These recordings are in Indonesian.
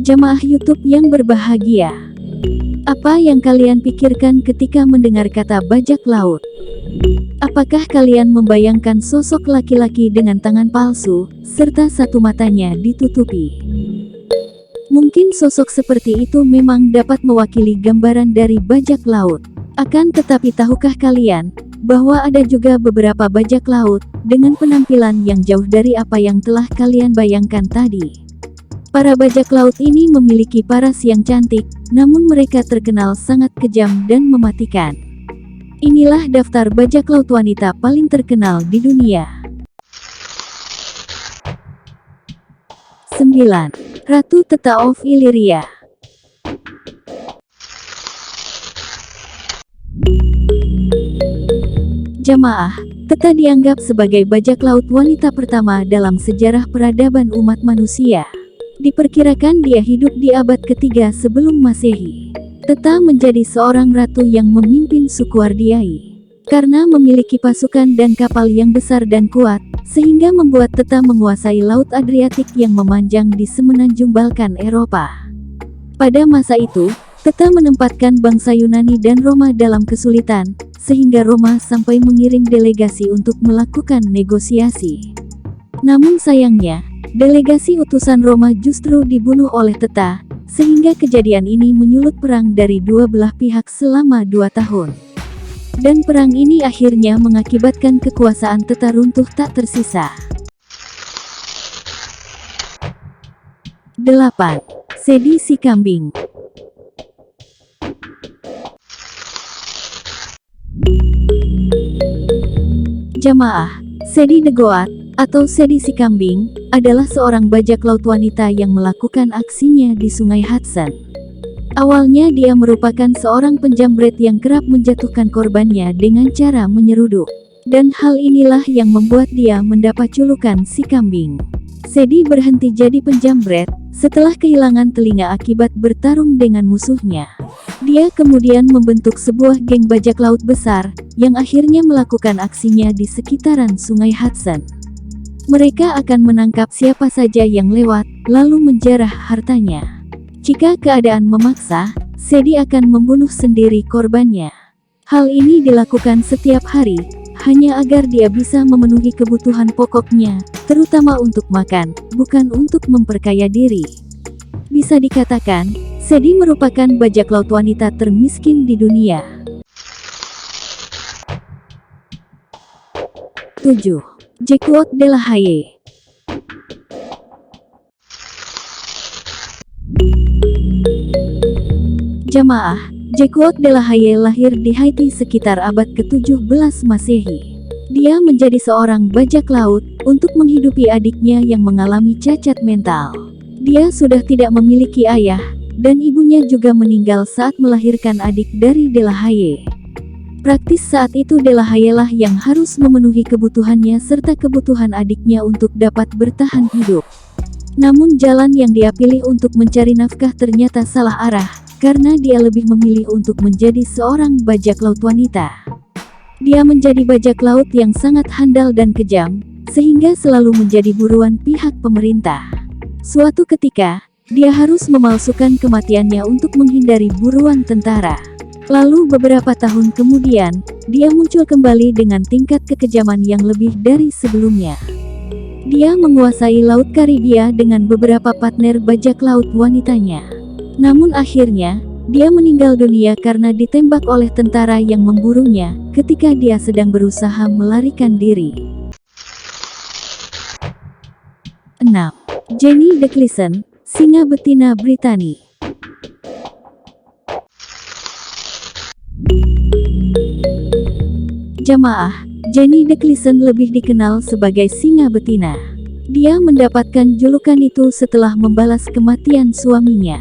Jamaah YouTube yang berbahagia, apa yang kalian pikirkan ketika mendengar kata bajak laut? Apakah kalian membayangkan sosok laki-laki dengan tangan palsu, serta satu matanya ditutupi? Mungkin sosok seperti itu memang dapat mewakili gambaran dari bajak laut. Akan tetapi tahukah kalian, bahwa ada juga beberapa bajak laut, dengan penampilan yang jauh dari apa yang telah kalian bayangkan tadi. Para bajak laut ini memiliki paras yang cantik, namun mereka terkenal sangat kejam dan mematikan. Inilah daftar bajak laut wanita paling terkenal di dunia. 9. Ratu Theta of Illyria. Jamaah, Theta dianggap sebagai bajak laut wanita pertama dalam sejarah peradaban umat manusia. Diperkirakan dia hidup di abad ketiga sebelum Masehi. Theta menjadi seorang ratu yang memimpin suku Ardiai. Karena memiliki pasukan dan kapal yang besar dan kuat, sehingga membuat Theta menguasai Laut Adriatik yang memanjang di semenanjung Balkan Eropa. Pada masa itu, Theta menempatkan bangsa Yunani dan Roma dalam kesulitan, sehingga Roma sampai mengirim delegasi untuk melakukan negosiasi. Namun sayangnya, delegasi utusan Roma justru dibunuh oleh Theta, sehingga kejadian ini menyulut perang dari dua belah pihak selama 2 tahun. Dan perang ini akhirnya mengakibatkan kekuasaan Theta runtuh tak tersisa. 8. Sedi si kambing. Jamaah, Sedi the Goat, atau Sedi si kambing, adalah seorang bajak laut wanita yang melakukan aksinya di Sungai Hudson. Awalnya dia merupakan seorang penjamret yang kerap menjatuhkan korbannya dengan cara menyeruduk. Dan hal inilah yang membuat dia mendapat julukan si kambing. Sedi berhenti jadi penjamret setelah kehilangan telinga akibat bertarung dengan musuhnya. Dia kemudian membentuk sebuah geng bajak laut besar, yang akhirnya melakukan aksinya di sekitaran Sungai Hudson. Mereka akan menangkap siapa saja yang lewat, lalu menjarah hartanya. Jika keadaan memaksa, Sedi akan membunuh sendiri korbannya. Hal ini dilakukan setiap hari, hanya agar dia bisa memenuhi kebutuhan pokoknya, terutama untuk makan, bukan untuk memperkaya diri. Bisa dikatakan, Sedi merupakan bajak laut wanita termiskin di dunia. 7. Jacquot de la Haye. Jamaah, Jacquot de la Haye lahir di Haiti sekitar abad ke-17 Masehi. Dia menjadi seorang bajak laut untuk menghidupi adiknya yang mengalami cacat mental. Dia sudah tidak memiliki ayah, dan ibunya juga meninggal saat melahirkan adik dari de la Haye. Praktis saat itu de la Haye lah yang harus memenuhi kebutuhannya serta kebutuhan adiknya untuk dapat bertahan hidup. Namun jalan yang dia pilih untuk mencari nafkah ternyata salah arah, karena dia lebih memilih untuk menjadi seorang bajak laut wanita. Dia menjadi bajak laut yang sangat handal dan kejam, sehingga selalu menjadi buruan pihak pemerintah. Suatu ketika, dia harus memalsukan kematiannya untuk menghindari buruan tentara. Lalu beberapa tahun kemudian, dia muncul kembali dengan tingkat kekejaman yang lebih dari sebelumnya. Dia menguasai Laut Karibia dengan beberapa partner bajak laut wanitanya. Namun akhirnya, dia meninggal dunia karena ditembak oleh tentara yang memburunya ketika dia sedang berusaha melarikan diri. 6. Jenny Declisson, singa betina Britani. Jamaah, Jenny Declisson lebih dikenal sebagai singa betina. Dia mendapatkan julukan itu setelah membalas kematian suaminya.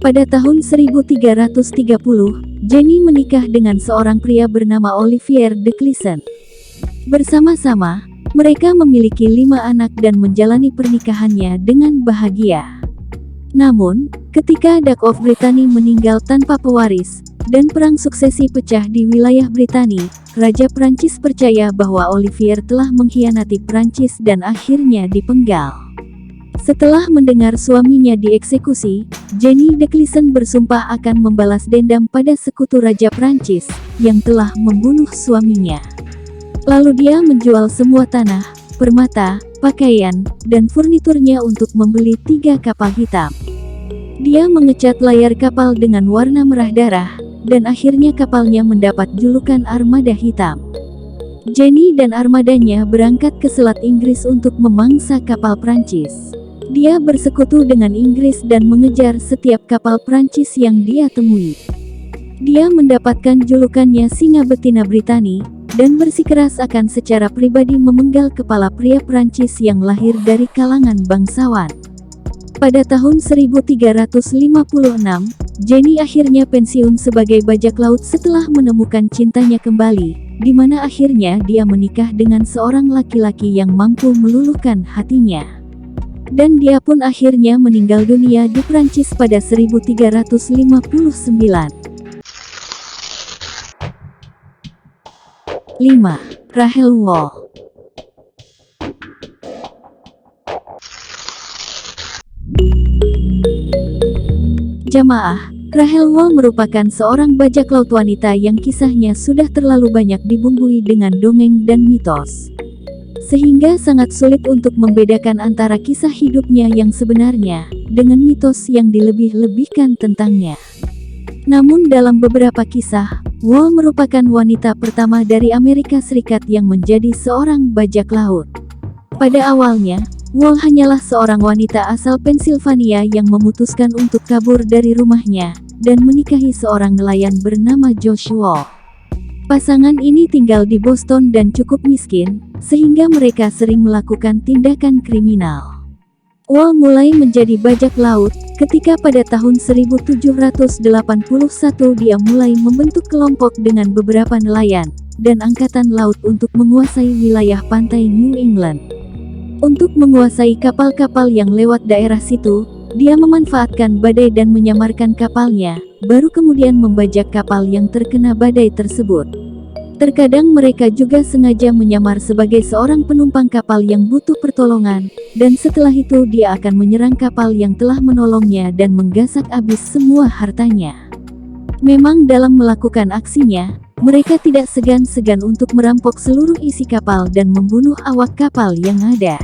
Pada tahun 1330, Jenny menikah dengan seorang pria bernama Olivier Declisson. Bersama-sama, mereka memiliki 5 anak dan menjalani pernikahannya dengan bahagia. Namun, ketika Duke of Brittany meninggal tanpa pewaris, dan perang suksesi pecah di wilayah Britani, Raja Prancis percaya bahwa Olivier telah mengkhianati Prancis dan akhirnya dipenggal. Setelah mendengar suaminya dieksekusi, Jenny de Clisson bersumpah akan membalas dendam pada sekutu Raja Prancis yang telah membunuh suaminya. Lalu dia menjual semua tanah, permata, pakaian, dan furniturnya untuk membeli 3 kapal hitam. Dia mengecat layar kapal dengan warna merah darah, dan akhirnya kapalnya mendapat julukan Armada Hitam. Jenny dan armadanya berangkat ke Selat Inggris untuk memangsa kapal Prancis. Dia bersekutu dengan Inggris dan mengejar setiap kapal Prancis yang dia temui. Dia mendapatkan julukannya Singa Betina Britani, dan bersikeras akan secara pribadi memenggal kepala pria Prancis yang lahir dari kalangan bangsawan. Pada tahun 1356, Jenny akhirnya pensiun sebagai bajak laut setelah menemukan cintanya kembali, di mana akhirnya dia menikah dengan seorang laki-laki yang mampu meluluhkan hatinya. Dan dia pun akhirnya meninggal dunia di Prancis pada 1359. 5. Rahel Wall. Jamaah, Rahel Wall merupakan seorang bajak laut wanita yang kisahnya sudah terlalu banyak dibumbui dengan dongeng dan mitos, sehingga sangat sulit untuk membedakan antara kisah hidupnya yang sebenarnya dengan mitos yang dilebih-lebihkan tentangnya. Namun dalam beberapa kisah, Wall merupakan wanita pertama dari Amerika Serikat yang menjadi seorang bajak laut. Pada awalnya, Wall hanyalah seorang wanita asal Pennsylvania yang memutuskan untuk kabur dari rumahnya dan menikahi seorang nelayan bernama Josh Wall. Pasangan ini tinggal di Boston dan cukup miskin, sehingga mereka sering melakukan tindakan kriminal. Wall mulai menjadi bajak laut ketika pada tahun 1781 dia mulai membentuk kelompok dengan beberapa nelayan dan angkatan laut untuk menguasai wilayah pantai New England. Untuk menguasai kapal-kapal yang lewat daerah situ, dia memanfaatkan badai dan menyamarkan kapalnya, baru kemudian membajak kapal yang terkena badai tersebut. Terkadang mereka juga sengaja menyamar sebagai seorang penumpang kapal yang butuh pertolongan, dan setelah itu dia akan menyerang kapal yang telah menolongnya dan menggasak habis semua hartanya. Memang dalam melakukan aksinya, mereka tidak segan-segan untuk merampok seluruh isi kapal dan membunuh awak kapal yang ada.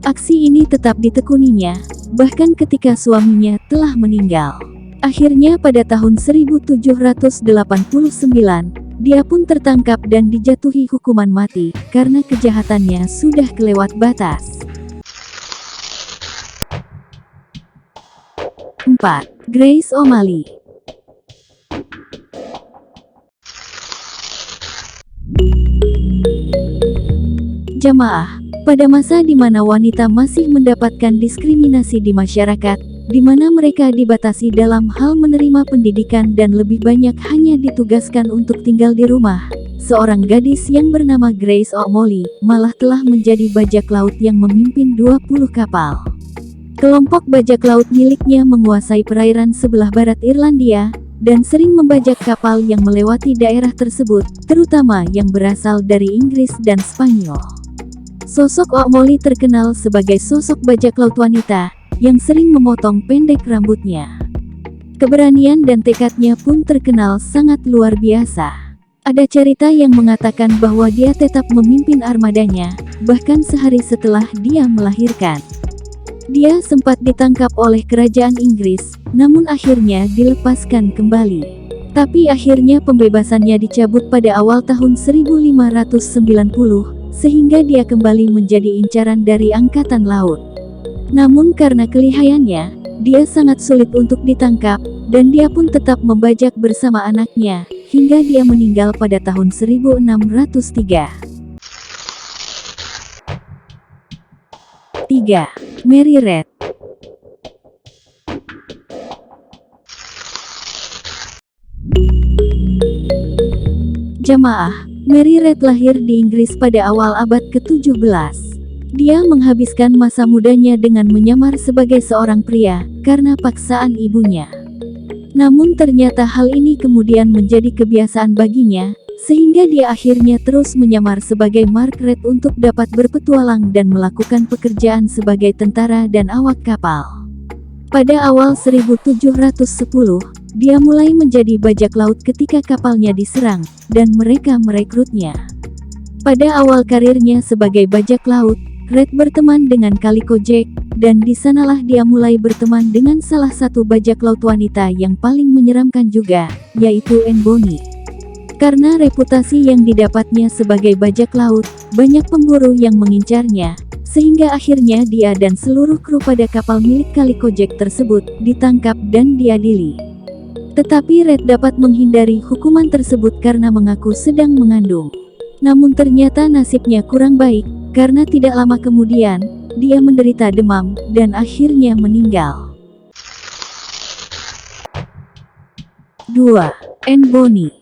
Aksi ini tetap ditekuninya, bahkan ketika suaminya telah meninggal. Akhirnya pada tahun 1789, dia pun tertangkap dan dijatuhi hukuman mati, karena kejahatannya sudah kelewat batas. 4. Grace O'Malley. Jamaah, pada masa di mana wanita masih mendapatkan diskriminasi di masyarakat, di mana mereka dibatasi dalam hal menerima pendidikan dan lebih banyak hanya ditugaskan untuk tinggal di rumah, seorang gadis yang bernama Grace O'Malley malah telah menjadi bajak laut yang memimpin 20 kapal. Kelompok bajak laut miliknya menguasai perairan sebelah barat Irlandia, dan sering membajak kapal yang melewati daerah tersebut, terutama yang berasal dari Inggris dan Spanyol. Sosok O'Malley terkenal sebagai sosok bajak laut wanita yang sering memotong pendek rambutnya. Keberanian dan tekadnya pun terkenal sangat luar biasa. Ada cerita yang mengatakan bahwa dia tetap memimpin armadanya, bahkan sehari setelah dia melahirkan. Dia sempat ditangkap oleh kerajaan Inggris, namun akhirnya dilepaskan kembali. Tapi akhirnya pembebasannya dicabut pada awal tahun 1590, sehingga dia kembali menjadi incaran dari angkatan laut. Namun karena kelihayannya, dia sangat sulit untuk ditangkap, dan dia pun tetap membajak bersama anaknya, hingga dia meninggal pada tahun 1603. 3. Mary Read. Jamaah, Mary Read lahir di Inggris pada awal abad ke-17. Dia menghabiskan masa mudanya dengan menyamar sebagai seorang pria, karena paksaan ibunya. Namun ternyata hal ini kemudian menjadi kebiasaan baginya, sehingga dia akhirnya terus menyamar sebagai Margaret untuk dapat berpetualang dan melakukan pekerjaan sebagai tentara dan awak kapal. Pada awal 1710, dia mulai menjadi bajak laut ketika kapalnya diserang, dan mereka merekrutnya. Pada awal karirnya sebagai bajak laut, Red berteman dengan Calico Jack, dan di sanalah dia mulai berteman dengan salah satu bajak laut wanita yang paling menyeramkan juga, yaitu Anne Bonny. Karena reputasi yang didapatnya sebagai bajak laut, banyak pemburu yang mengincarnya, sehingga akhirnya dia dan seluruh kru pada kapal milik Calico Jack tersebut ditangkap dan diadili. Tetapi Red dapat menghindari hukuman tersebut karena mengaku sedang mengandung. Namun ternyata nasibnya kurang baik, karena tidak lama kemudian, dia menderita demam, dan akhirnya meninggal. 2. Anne Bonny.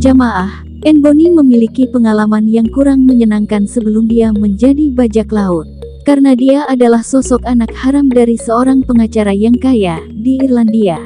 Jamaah, Anne Bonny memiliki pengalaman yang kurang menyenangkan sebelum dia menjadi bajak laut. Karena dia adalah sosok anak haram dari seorang pengacara yang kaya di Irlandia.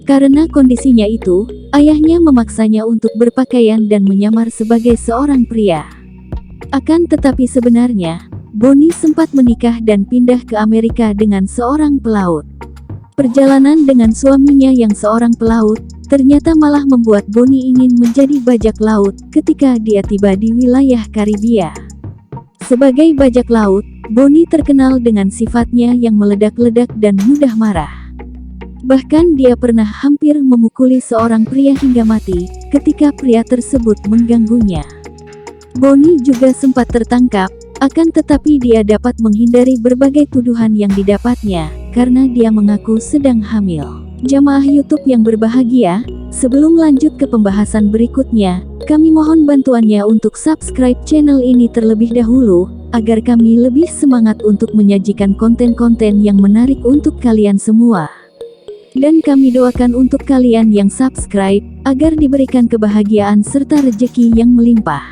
Karena kondisinya itu, ayahnya memaksanya untuk berpakaian dan menyamar sebagai seorang pria. Akan tetapi sebenarnya, Bonny sempat menikah dan pindah ke Amerika dengan seorang pelaut. Perjalanan dengan suaminya yang seorang pelaut, ternyata malah membuat Bonny ingin menjadi bajak laut ketika dia tiba di wilayah Karibia. Sebagai bajak laut, Bonny terkenal dengan sifatnya yang meledak-ledak dan mudah marah. Bahkan dia pernah hampir memukuli seorang pria hingga mati ketika pria tersebut mengganggunya. Bonny juga sempat tertangkap, akan tetapi dia dapat menghindari berbagai tuduhan yang didapatnya karena dia mengaku sedang hamil. Jamaah YouTube yang berbahagia, sebelum lanjut ke pembahasan berikutnya, kami mohon bantuannya untuk subscribe channel ini terlebih dahulu, agar kami lebih semangat untuk menyajikan konten-konten yang menarik untuk kalian semua. Dan kami doakan untuk kalian yang subscribe, agar diberikan kebahagiaan serta rejeki yang melimpah.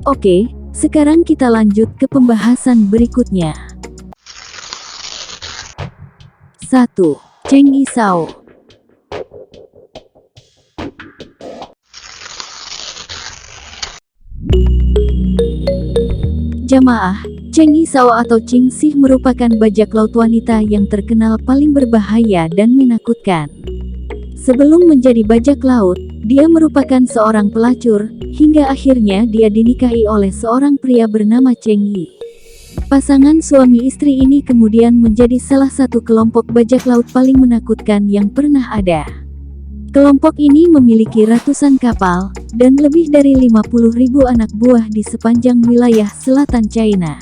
Oke, sekarang kita lanjut ke pembahasan berikutnya. 1. Cheng Yi-sao. Jamaah, Cheng Yi-sao atau Ching Sih merupakan bajak laut wanita yang terkenal paling berbahaya dan menakutkan. Sebelum menjadi bajak laut, dia merupakan seorang pelacur, hingga akhirnya dia dinikahi oleh seorang pria bernama Cheng Yi. Pasangan suami istri ini kemudian menjadi salah satu kelompok bajak laut paling menakutkan yang pernah ada. Kelompok ini memiliki ratusan kapal, dan lebih dari 50.000 anak buah di sepanjang wilayah selatan China.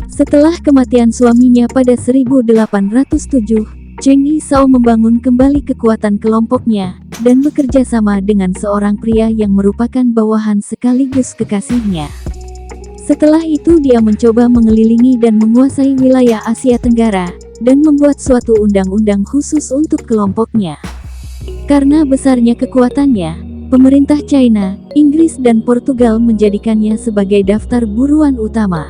Setelah kematian suaminya pada 1807, Cheng Yi-sao membangun kembali kekuatan kelompoknya, dan bekerja sama dengan seorang pria yang merupakan bawahan sekaligus kekasihnya. Setelah itu dia mencoba mengelilingi dan menguasai wilayah Asia Tenggara, dan membuat suatu undang-undang khusus untuk kelompoknya. Karena besarnya kekuatannya, pemerintah China, Inggris dan Portugal menjadikannya sebagai daftar buruan utama.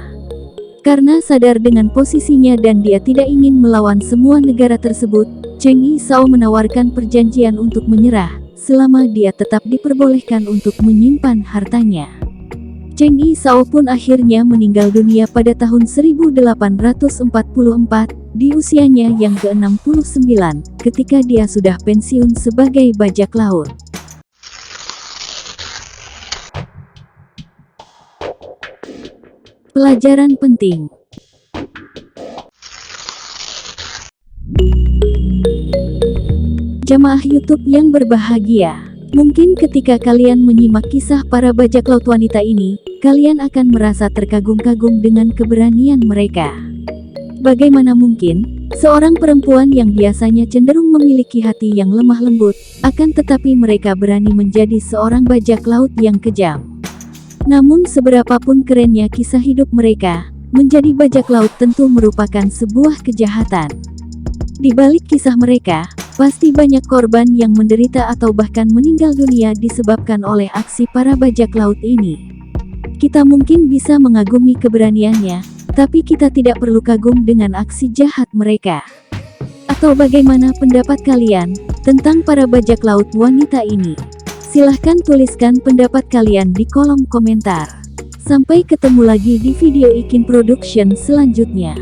Karena sadar dengan posisinya dan dia tidak ingin melawan semua negara tersebut, Cheng Yi-sao menawarkan perjanjian untuk menyerah, selama dia tetap diperbolehkan untuk menyimpan hartanya. Cheng Yi-sao pun akhirnya meninggal dunia pada tahun 1844, di usianya yang ke-69, ketika dia sudah pensiun sebagai bajak laut. Pelajaran penting. Jamaah YouTube yang berbahagia, mungkin ketika kalian menyimak kisah para bajak laut wanita ini, kalian akan merasa terkagum-kagum dengan keberanian mereka. Bagaimana mungkin, seorang perempuan yang biasanya cenderung memiliki hati yang lemah lembut, akan tetapi mereka berani menjadi seorang bajak laut yang kejam. Namun seberapapun kerennya kisah hidup mereka, menjadi bajak laut tentu merupakan sebuah kejahatan. Di balik kisah mereka, pasti banyak korban yang menderita atau bahkan meninggal dunia disebabkan oleh aksi para bajak laut ini. Kita mungkin bisa mengagumi keberaniannya, tapi kita tidak perlu kagum dengan aksi jahat mereka. Atau bagaimana pendapat kalian tentang para bajak laut wanita ini? Silahkan tuliskan pendapat kalian di kolom komentar. Sampai ketemu lagi di video Ikin Production selanjutnya.